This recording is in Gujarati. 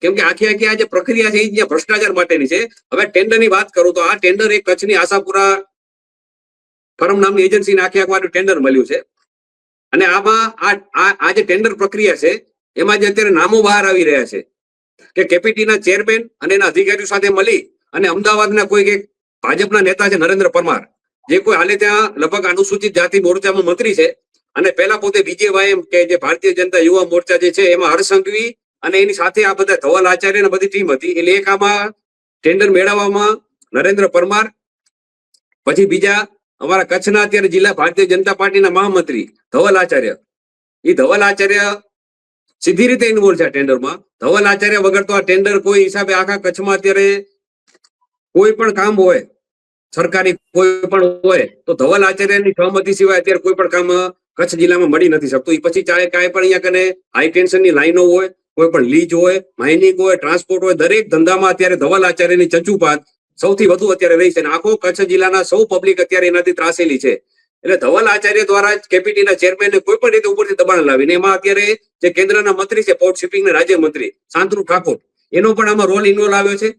કેમ કે આખી આ જે પ્રક્રિયા છે એ ભ્રષ્ટાચાર માટેની છે. હવે ટેન્ડરની વાત કરું તો આ ટેન્ડર એક કચ્છની આશાપુરા ફર્મ નામની એજન્સીને આખું ટેન્ડર મળ્યું છે. અને આમાં આ જે ટેન્ડર પ્રક્રિયા છે એમાં જે અત્યારે નામો બહાર આવી રહ્યા છે કે કેપીટીના ચેરમેન અને એના અધિકારીઓ સાથે મળી અને અમદાવાદના કોઈ એક ભાજપના નેતા છે નરેન્દ્ર પરમાર, જે કોઈ હાલે ત્યાં લગભગ અનુસૂચિત જાતિ મોરચામાં મંત્રી છે અને પહેલા પોતે બીજેવાયએમ કે જે ભારતીય જનતા યુવા મોરચા જે છે એમાં હરસંઘવી અને એની સાથે આ બધા ધવલ આચાર્ય બધી ટીમ હતી. એટલે એક આમાં ટેન્ડર મેળવવામાં નરેન્દ્ર પરમાર, પછી બીજા અમારા કચ્છના અત્યારે જિલ્લા ભારતીય જનતા પાર્ટીના મહામંત્રી ધવલ આચાર્ય, એ ધવલ આચાર્ય સીધી રીતે ઇન્વોલ્વ છે આ ટેન્ડરમાં. ધવલ આચાર્ય વગર તો આ ટેન્ડર કોઈ હિસાબે આખા કચ્છમાં અત્યારે કોઈ પણ કામ હોય સરકારી કોઈ પણ હોય તો ધવલ આચાર્યની સહમતિ સિવાય અત્યારે કોઈ પણ કામ કચ્છ જિલ્લામાં મળી નથી શકતું. એ પછી ચાહે કાંઈ પણ અહીંયા કને હાઈ ટેન્શનની લાઈનો હોય, કોઈ પણ લીજ હોય, માઇનિંગ હોય, ટ્રાન્સપોર્ટ હોય, દરેક ધંધામાં અત્યારે ધવલ આચાર્યની ચંચુપાત સૌથી વધુ અત્યારે રહી છે. આખો કચ્છ જિલ્લાના સૌ પબ્લિક અત્યારે એનાથી ત્રાસેલી છે. એટલે ધવલ આચાર્ય દ્વારા જ કેપીટીના ચેરમેનને કોઈ પણ રીતે ઉપરથી દબાણ લાવીને એમાં અત્યારે જે કેન્દ્રના મંત્રી છે પોર્ટ શિપિંગના રાજ્ય મંત્રી શાંતનુ ઠાકોર, એનો પણ આમાં રોલ ઇન્વોલ્વ આવ્યો છે.